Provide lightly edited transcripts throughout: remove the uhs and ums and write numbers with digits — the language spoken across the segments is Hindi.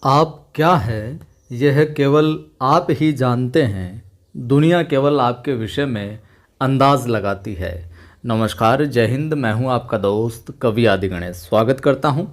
आप क्या है यह केवल आप ही जानते हैं, दुनिया केवल आपके विषय में अंदाज लगाती है। नमस्कार, जय हिंद। मैं हूं आपका दोस्त कवि आदि गणेश। स्वागत करता हूं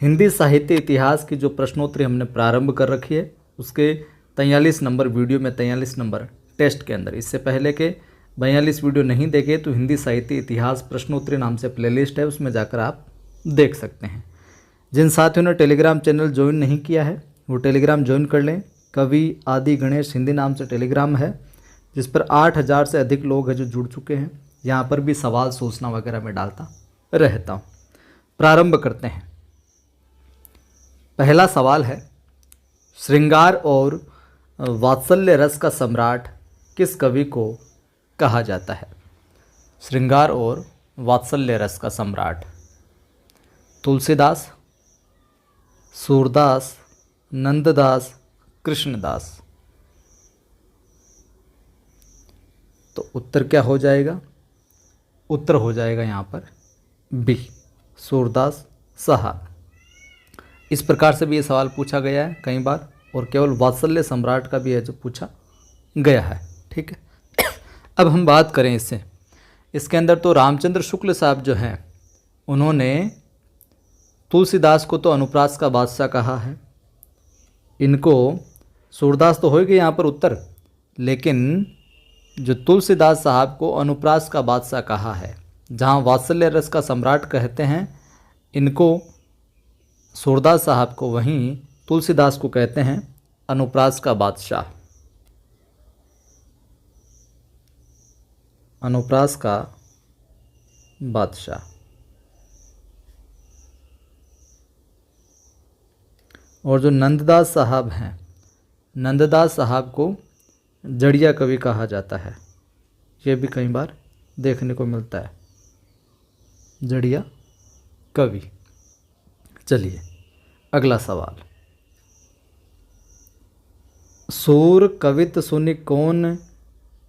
हिंदी साहित्य इतिहास की जो प्रश्नोत्तरी हमने प्रारंभ कर रखी है उसके 43 नंबर वीडियो में 43 नंबर टेस्ट के अंदर। इससे पहले के 42 वीडियो नहीं देखे तो हिंदी साहित्य इतिहास प्रश्नोत्तरी नाम से प्लेलिस्ट है, उसमें जाकर आप देख सकते हैं। जिन साथियों ने टेलीग्राम चैनल ज्वाइन नहीं किया है वो टेलीग्राम ज्वाइन कर लें। कवि आदि गणेश हिंदी नाम से टेलीग्राम है जिस पर 8000 से अधिक लोग हैं जो जुड़ चुके हैं। यहाँ पर भी सवाल सूचना वगैरह मैं डालता रहता हूँ। प्रारंभ करते हैं। पहला सवाल है, श्रृंगार और वात्सल्य रस का सम्राट किस कवि को कहा जाता है? श्रृंगार और वात्सल्य रस का सम्राट तुलसीदास, सूरदास, नंददास, कृष्णदास। तो उत्तर क्या हो जाएगा? उत्तर हो जाएगा यहाँ पर बी, सूरदास साहब। इस प्रकार से भी ये सवाल पूछा गया है कई बार, और केवल वात्सल्य सम्राट का भी है जो पूछा गया है। ठीक है, अब हम बात करें इसके अंदर तो रामचंद्र शुक्ल साहब जो हैं उन्होंने तुलसीदास को तो अनुप्रास का बादशाह कहा है। इनको सूरदास तो होगी यहाँ पर उत्तर, लेकिन जो तुलसीदास साहब को अनुप्रास का बादशाह कहा है, जहाँ वात्सल्य रस का सम्राट कहते हैं इनको सूरदास साहब को, वहीं तुलसीदास को कहते हैं अनुप्रास का बादशाह। अनुप्रास का बादशाह। और जो नंददास साहब हैं, नंददास साहब को जड़िया कवि कहा जाता है। ये भी कई बार देखने को मिलता है, जड़िया कवि। चलिए अगला सवाल। सूर कवित सुनि कौन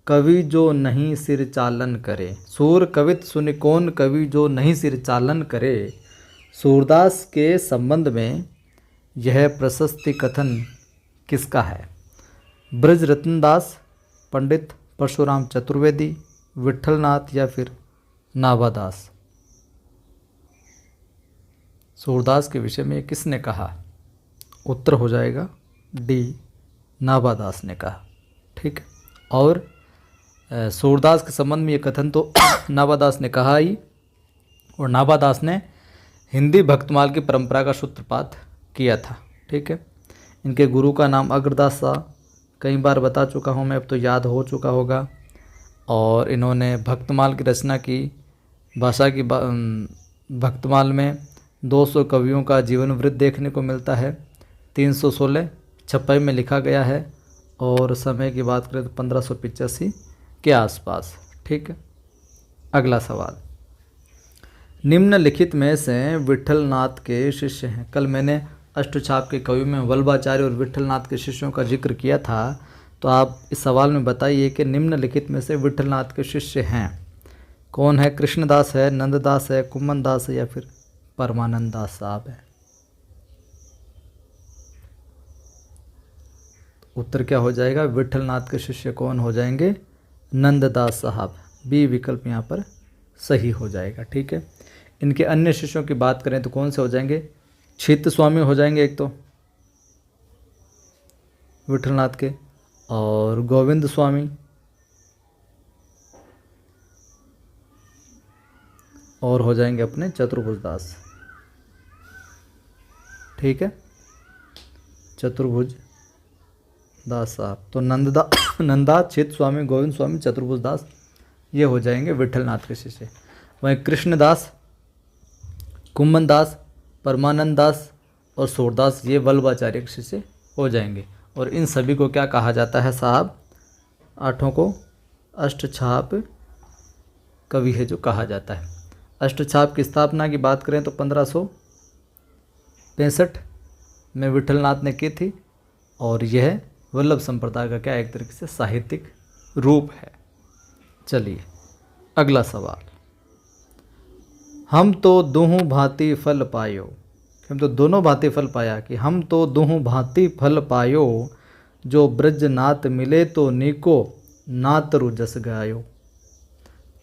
कवि जो नहीं सिर चालन करे। सूर कवित सुनि कौन कवि जो नहीं सिर चालन करे। सूरदास के संबंध में यह प्रशस्ति कथन किसका है? ब्रज रत्नदास, पंडित परशुराम चतुर्वेदी, विठलनाथ या फिर नाभादास। सूरदास के विषय में किसने कहा? उत्तर हो जाएगा डी, नाभादास ने कहा। ठीक है, और सूरदास के संबंध में ये कथन तो नाभादास ने कहा ही, और नाभादास ने हिंदी भक्तमाल की परंपरा का सूत्रपात किया था। ठीक है, इनके गुरु का नाम अग्रदास था, कई बार बता चुका हूँ मैं, अब तो याद हो चुका होगा। और इन्होंने भक्तमाल की रचना की। भाषा की भक्तमाल में 200 कवियों का जीवन वृत्त देखने को मिलता है। 316 छपाई में लिखा गया है, और समय की बात करें तो 1585 के आसपास। ठीक है, अगला सवाल। निम्नलिखित में से विठलनाथ के शिष्य हैं। कल मैंने अष्टछाप के कवि में वल्लभाचार्य और विठलनाथ के शिष्यों का जिक्र किया था, तो आप इस सवाल में बताइए कि निम्नलिखित में से विठलनाथ के शिष्य हैं कौन है? कृष्णदास है, नंददास है, कुम्मन दास है या फिर परमानंद दास साहब है। उत्तर क्या हो जाएगा? विठलनाथ के शिष्य कौन हो जाएंगे? नंददास साहब। बी विकल्प यहाँ पर सही हो जाएगा। ठीक है, इनके अन्य शिष्यों की बात करें तो कौन से हो जाएंगे? छित स्वामी हो जाएंगे एक तो विठलनाथ के, और गोविंद स्वामी, और हो जाएंगे अपने चतुर्भुज दास। ठीक है, चतुर्भुज दास साहब। तो नंदा, छित स्वामी, गोविंद स्वामी, चतुर्भुज दास, ये हो जाएंगे विठलनाथ के शिष्य। वहीं कृष्णदास, कुम्मन दास, परमानंद दास और सूरदास, ये वल्लभाचार्य के शिष्य हो जाएंगे। और इन सभी को क्या कहा जाता है साहब? आठों को अष्टछाप कवि है जो कहा जाता है। अष्टछाप की स्थापना की बात करें तो 1565 में विठलनाथ ने की थी, और यह वल्लभ संप्रदाय का क्या एक तरीके से साहित्यिक रूप है। चलिए अगला सवाल। हम तो दुहु भांति फल पायो। हम तो दोनों भांति फल पाया, कि हम तो दोहों भांति फल पायो, जो ब्रज नात मिले तो नीको, नात रु जस गायो।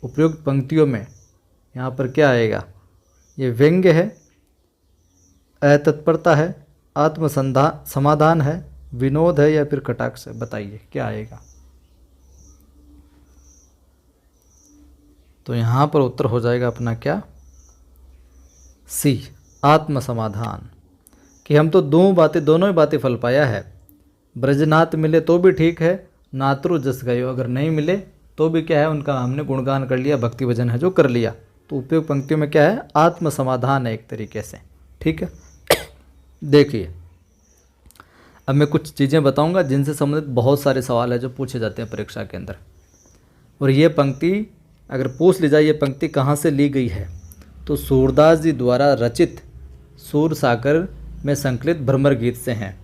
उपयुक्त पंक्तियों में यहाँ पर क्या आएगा? ये व्यंग्य है, अतत्परता है, आत्मसंधा समाधान है, विनोद है, या फिर कटाक्ष है? बताइए क्या आएगा। तो यहाँ पर उत्तर हो जाएगा अपना क्या? सी, आत्म समाधान। कि हम तो दोनों ही बातें फल पाया है। ब्रजनाथ मिले तो भी ठीक है, नातरु जस गयो, अगर नहीं मिले तो भी क्या है, उनका हमने गुणगान कर लिया, भक्ति भजन है जो कर लिया। तो उपयुक्त पंक्तियों में क्या है? आत्म समाधान है एक तरीके से। ठीक है, देखिए अब मैं कुछ चीज़ें बताऊंगा जिनसे संबंधित बहुत सारे सवाल है जो पूछे जाते हैं परीक्षा के अंदर। और ये पंक्ति अगर पूछ ली जाए, ये पंक्ति कहाँ से ली गई है, तो सूरदास जी द्वारा रचित सूर सागर में संकलित भ्रमर गीत से हैं।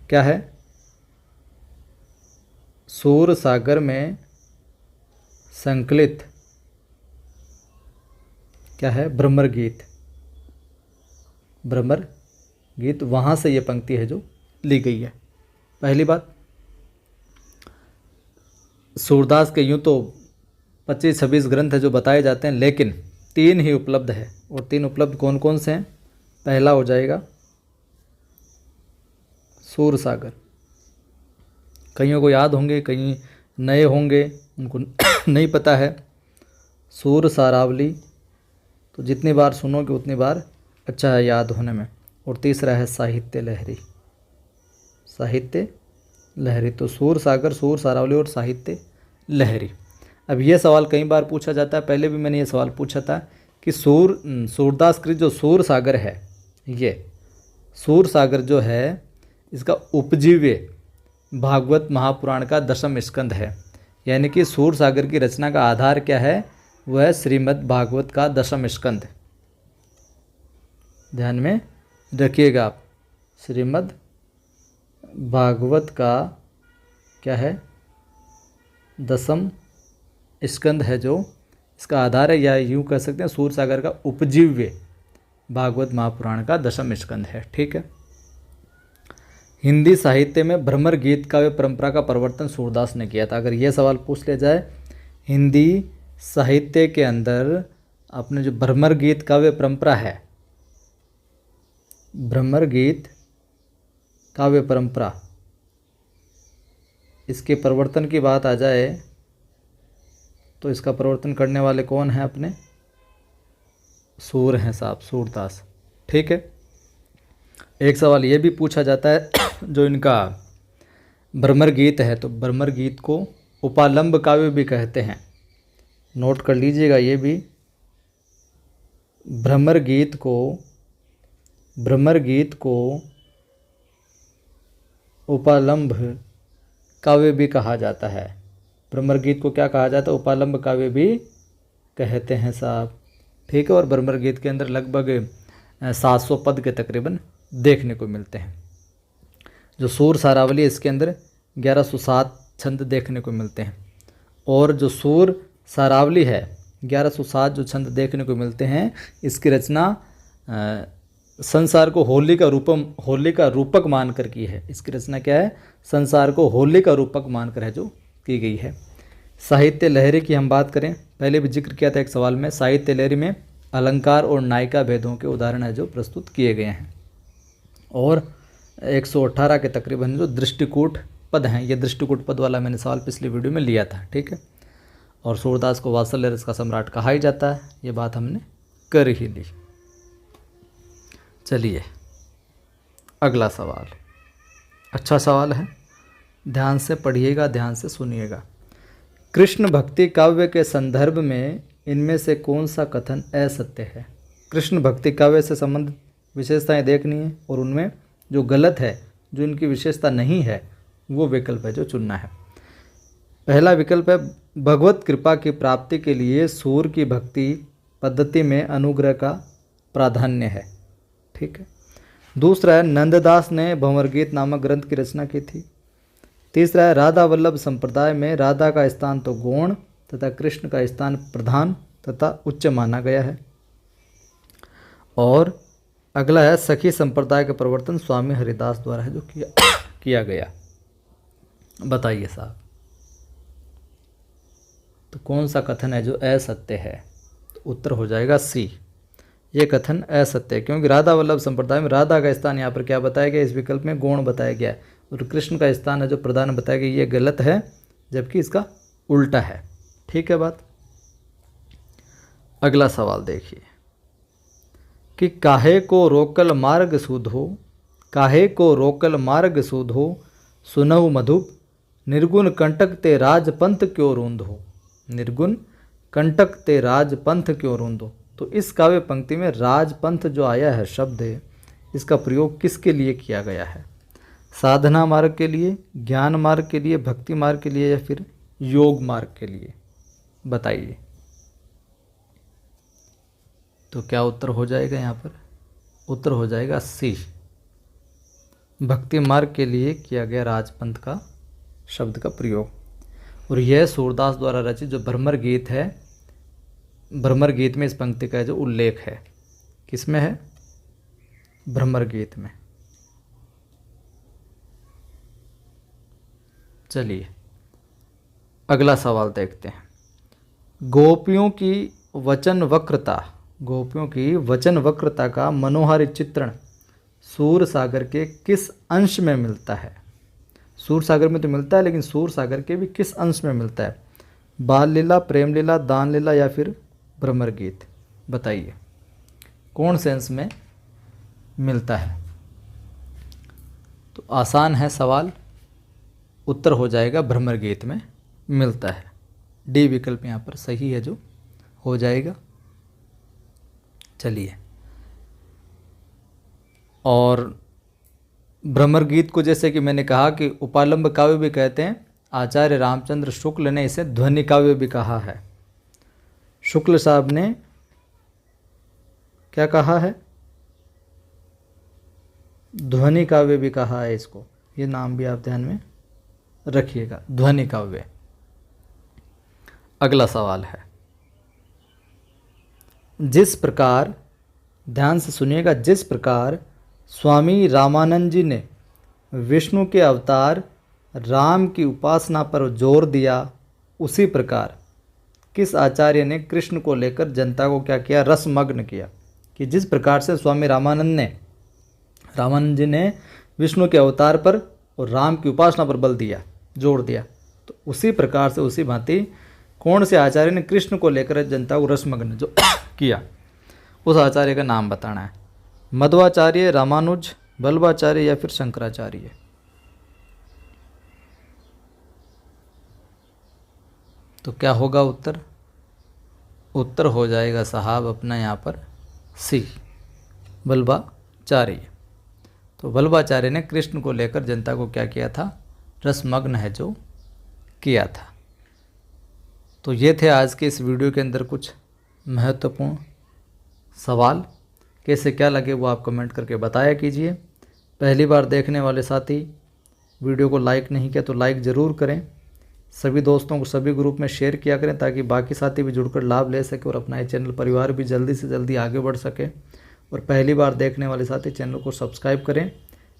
क्या है? सूर सागर में संकलित क्या है? भ्रमर गीत। भ्रमर गीत, वहाँ से ये पंक्ति है जो ली गई है। पहली बात, सूरदास के यूँ तो 25-26 ग्रंथ है जो बताए जाते हैं, लेकिन 3 ही उपलब्ध है। और 3 उपलब्ध कौन कौन से हैं? पहला हो जाएगा सूर सागर। कईयों को याद होंगे, कई नए होंगे उनको नहीं पता है। सूर सारावली, तो जितनी बार सुनोगे उतनी बार अच्छा है याद होने में। और तीसरा है साहित्य लहरी। साहित्य लहरी, तो सूर सागर, सूर सारावली और साहित्य लहरी। अब ये सवाल कई बार पूछा जाता है, पहले भी मैंने ये सवाल पूछा था कि सूरदास कृत जो सूर सागर है, ये सूर सागर जो है इसका उपजीव्य भागवत महापुराण का 10वां स्कंद है। यानी कि सूर सागर की रचना का आधार क्या है? वह है श्रीमद् भागवत का 10वां स्कंद। ध्यान में रखिएगा आप, श्रीमद् भागवत का क्या है? 10वां स्कंद है जो इसका आधार है, या यूँ कह सकते हैं सूर सागर का उपजीव्य भागवत महापुराण का 10वां स्कंद है। ठीक है। हिंदी साहित्य में भ्रमर गीत काव्य परंपरा का प्रवर्तन सूरदास ने किया था। अगर यह सवाल पूछ लिया जाए, हिंदी साहित्य के अंदर अपने जो भ्रमर गीत काव्य परंपरा है, भ्रमर गीत काव्य परंपरा, इसके प्रवर्तन की बात आ जाए तो इसका प्रवर्तन करने वाले कौन हैं? अपने सूर हैं साहब, सूरदास। ठीक है। एक सवाल ये भी पूछा जाता है जो इनका भ्रमर गीत है, तो भ्रमर गीत को उपालंब काव्य भी कहते हैं। नोट कर लीजिएगा ये भी। भ्रमर गीत को उपालंब काव्य भी कहा जाता है। भ्रमर गीत को क्या कहा जाता है? उपालंब काव्य भी कहते हैं साहब। ठीक है। और भ्रमर गीत के अंदर लगभग 700 पद के तकरीबन देखने को मिलते हैं। जो सूर सारावली, इसके अंदर 1107 छंद देखने को मिलते हैं। और जो सूर सारावली है, 1107 जो छंद देखने को मिलते हैं, इसकी रचना संसार को होली का रूपक मानकर की है। इसकी रचना क्या है? संसार को होली का रूपक मानकर है जो की गई है। साहित्य लहरी की हम बात करें, पहले भी जिक्र किया था एक सवाल में, साहित्य लहरी में अलंकार और नायिका भेदों के उदाहरण है जो प्रस्तुत किए गए हैं। और 118 के तकरीबन जो दृष्टिकूट पद हैं, ये दृष्टिकूट पद वाला मैंने सवाल पिछली वीडियो में लिया था। ठीक है। और सूरदास को वात्सल्य रस का सम्राट कहा ही जाता है, ये बात हमने कर ही ली। चलिए अगला सवाल, अच्छा सवाल है, ध्यान से पढ़िएगा, ध्यान से सुनिएगा। कृष्ण भक्ति काव्य के संदर्भ में इनमें से कौन सा कथन असत्य है? कृष्ण भक्ति काव्य से संबंधित विशेषताएं देखनी है और उनमें जो गलत है, जो इनकी विशेषता नहीं है, वो विकल्प है जो चुनना है। पहला विकल्प है भगवत कृपा की प्राप्ति के लिए सूर की भक्ति पद्धति में अनुग्रह का प्राधान्य है। ठीक है। दूसरा है नंददास ने भंवर गीत नामक ग्रंथ की रचना की थी। तीसरा है राधा वल्लभ संप्रदाय में राधा का स्थान तो गौण तथा कृष्ण का स्थान प्रधान तथा उच्च माना गया है। और अगला है सखी संप्रदाय का प्रवर्तन स्वामी हरिदास द्वारा है जो किया गया। बताइए साहब, तो कौन सा कथन है जो असत्य है? तो उत्तर हो जाएगा सी, ये कथन असत्य है, क्योंकि राधा वल्लभ संप्रदाय में राधा का स्थान यहाँ पर क्या बताया गया? इस विकल्प में गौण बताया गया है, और कृष्ण का स्थान है जो प्रधान बताया गया, ये गलत है, जबकि इसका उल्टा है। ठीक है बात। अगला सवाल देखिए कि काहे को रोकल मार्ग सुधो, काहे को रोकल मार्ग सुधो, सुनहु मधुप, निर्गुण कंटक ते राजपंथ क्यों रूंधो। निर्गुण कंटक ते राजपंथ क्यों रूंधो। तो इस काव्य पंक्ति में राजपंथ जो आया है शब्द है, इसका प्रयोग किसके लिए किया गया है? साधना मार्ग के लिए, ज्ञान मार्ग के लिए, भक्ति मार्ग के लिए, या फिर योग मार्ग के लिए? बताइए। तो क्या उत्तर हो जाएगा यहाँ पर? उत्तर हो जाएगा सी, भक्ति मार्ग के लिए किया गया राजपंथ का शब्द का प्रयोग। और यह सूरदास द्वारा रचित जो भ्रमर गीत है, भ्रमर गीत में इस पंक्ति का जो उल्लेख है, किसमें है? भ्रमर गीत में। चलिए अगला सवाल देखते हैं। गोपियों की वचन वक्रता, गोपियों की वचन वक्रता का मनोहारी चित्रण सूर सागर के किस अंश में मिलता है? सूर सागर में तो मिलता है, लेकिन सूर सागर के भी किस अंश में मिलता है? बाल लीला, प्रेम लीला, दान लीला, या फिर भ्रमर गीत? बताइए कौन से अंश में मिलता है? तो आसान है सवाल, उत्तर हो जाएगा भ्रमर गीत में मिलता है। डी विकल्प यहाँ पर सही है जो हो जाएगा। चलिए, और भ्रमर गीत को जैसे कि मैंने कहा कि उपालंब काव्य भी कहते हैं, आचार्य रामचंद्र शुक्ल ने इसे ध्वनि काव्य भी कहा है। शुक्ल साहब ने क्या कहा है? ध्वनि काव्य भी कहा है इसको, ये नाम भी आप ध्यान में रखिएगा, ध्वनि काव्य। अगला सवाल है, जिस प्रकार, ध्यान से सुनिएगा, जिस प्रकार स्वामी रामानंद जी ने विष्णु के अवतार राम की उपासना पर जोर दिया, उसी प्रकार किस आचार्य ने कृष्ण को लेकर जनता को क्या किया? रसमग्न किया। कि जिस प्रकार से स्वामी रामानंद जी ने विष्णु के अवतार पर और राम की उपासना पर बल दिया, जोर दिया, तो उसी प्रकार से, उसी भांति कौन से आचार्य ने कृष्ण को लेकर जनता को रसमग्न जो किया, उस आचार्य का नाम बताना है। मध्वाचार्य, रामानुज, वल्लभाचार्य, या फिर शंकराचार्य? तो क्या होगा उत्तर? उत्तर हो जाएगा साहब अपना यहाँ पर सी, वल्लभाचार्य। तो वल्लभाचार्य ने कृष्ण को लेकर जनता को क्या किया था? रसमग्न है जो किया था। तो ये थे आज के इस वीडियो के अंदर कुछ महत्वपूर्ण सवाल। कैसे क्या लगे वो आप कमेंट करके बताया कीजिए। पहली बार देखने वाले साथी वीडियो को लाइक नहीं किया तो लाइक ज़रूर करें। सभी दोस्तों को सभी ग्रुप में शेयर किया करें ताकि बाकी साथी भी जुड़कर लाभ ले सके और अपना ये चैनल परिवार भी जल्दी से जल्दी आगे बढ़ सके। और पहली बार देखने वाले साथी चैनल को सब्सक्राइब करें,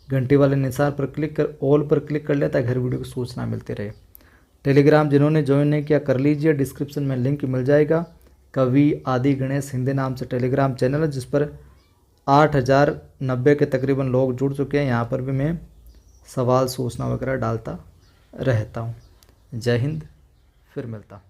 घंटी वाले निशान पर क्लिक कर ऑल पर क्लिक कर लें ताकि हर वीडियो की सूचना मिलती रहे। टेलीग्राम जिन्होंने ज्वाइन नहीं किया कर लीजिए, डिस्क्रिप्शन में लिंक मिल जाएगा। कवि आदि गणेश हिंदी नाम से टेलीग्राम चैनल है जिस पर 8090 के तकरीबन लोग जुड़ चुके हैं। यहाँ पर भी मैं सवाल सूचना वगैरह डालता रहता हूँ। जय हिंद, फिर मिलता हूँ।